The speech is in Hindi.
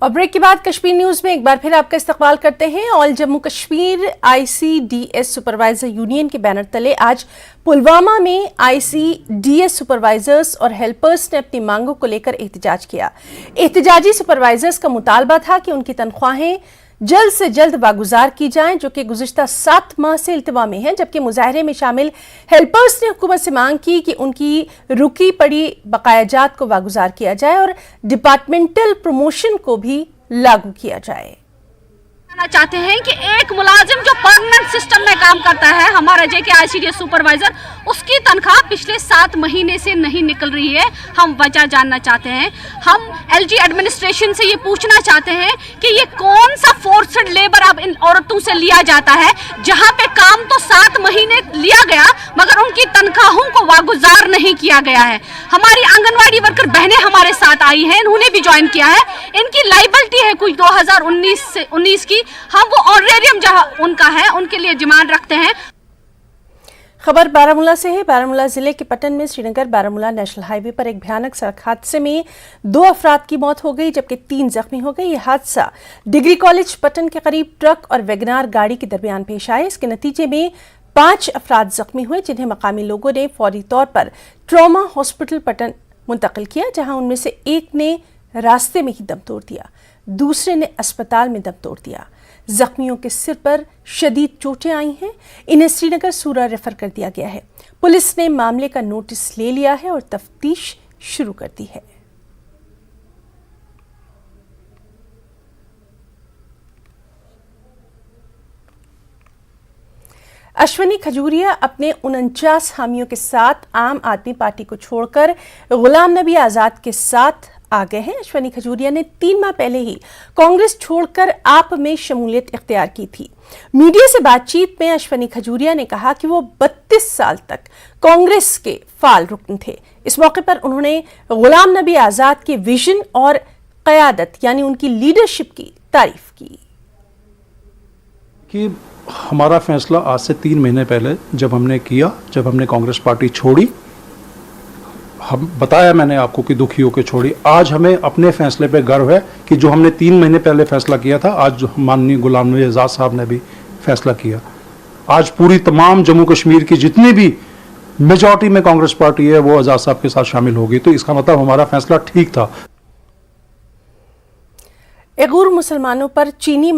और ब्रेक के बाद कश्मीर न्यूज में एक बार फिर आपका इस्तकबाल करते हैं। All Jammu Kashmir ICDS supervisor union के बैनर तले आज पुलवामा में ICDS सुपरवाइजर्स और हेल्पर्स ने अपनी मांगों को लेकर एहतजाज किया। एहतजाजी सुपरवाइजर्स का मुतालबा था कि उनकी तनख्वाहें जल्द से जल्द वागुजार की जाएं, जो कि गुज़िश्ता 7 माह से इल्तिवा में है। जबकि मुजाहरे में शामिल हेल्पर्स ने हुकूमत से मांग की कि उनकी रुकी पड़ी बकायाजात को वागुजार किया जाए और डिपार्टमेंटल प्रमोशन को भी लागू किया जाए। चाहते हैं कि एक मुलाजिम जो परमानेंट सिस्टम में काम करता है, हमारा JK ICDS सुपरवाइजर, उसकी तनख्वाह पिछले 7 महीने से नहीं निकल रही है। हम वजह जानना चाहते हैं। हम LG एडमिनिस्ट्रेशन से ये पूछना चाहते हैं कि ये कौन सा फोर्स्ड लेबर अब इन औरतों से लिया जाता है, जहां पे काम तो 7 महीने लिया गया मगर उनकी तनख्वाहों को वागुजार नहीं किया गया है। हमारी आंगनवाड़ी वर्कर बहनें हमारे साथ आई हैं, इन्होंने भी ज्वाइन किया है। इनकी लाइबिलिटी है कुछ 2019 की, हम वो ऑनरेरियम जहां उनका है उनके लिए डिमांड रखते हैं। खबर बारामूला से है। बारामूला जिले के पटन में श्रीनगर बारामूला नेशनल हाईवे पर एक भयानक सड़क हादसे में 2 अफराद की मौत हो गई, जबकि 3 जख्मी हो गए। यह हादसा डिग्री कॉलेज पटन के करीब ट्रक और वैगनार गाड़ी के दरमियान पेश आया। इसके नतीजे में 5 अफराद जख्मी हुए, जिन्हें मकामी लोगों ने फौरी तौर पर ट्रॉमा हॉस्पिटल पटन मुंतकिल किया, जहां उनमें से एक ने रास्ते में ही दम तोड़ दिया, दूसरे ने अस्पताल में दम तोड़ दिया। जख्मियों के सिर पर शदीद चोटें आई हैं। इन्हें श्रीनगर सूरा रेफर कर दिया गया है। पुलिस ने मामले का नोटिस ले लिया है और तफ्तीश शुरू कर दी है। अश्वनी खजूरिया अपने 49 हामियों के साथ आम आदमी पार्टी को छोड़कर गुलाम नबी आजाद के साथ आ गए हैं। अश्वनी खजूरिया ने 3 माह पहले ही कांग्रेस छोड़कर आप में शमूलियत इख्तियार की थी। मीडिया से बातचीत में अश्वनी खजूरिया ने कहा कि वो 32 साल तक कांग्रेस के फाल रुकन थे। इस मौके पर उन्होंने गुलाम नबी आजाद के विजन और क़यादत यानी उनकी लीडरशिप की तारीफ की। कि हमारा फैसला आज से 3 महीने पहले जब हमने कांग्रेस पार्टी छोड़ी, हम बताया मैंने आपको कि दुखी होकर छोड़ी। आज हमें अपने फैसले पे गर्व है कि जो हमने 3 महीने पहले फैसला किया था, आज माननीय गुलाम नबी आज़ाद साहब ने भी फैसला किया। आज पूरी तमाम जम्मू कश्मीर की जितनी भी मेजॉरिटी में कांग्रेस पार्टी है वो आज़ाद साहब के साथ शामिल होगी, तो इसका मतलब हमारा फैसला ठीक था। उइगुर मुसलमानों पर चीनी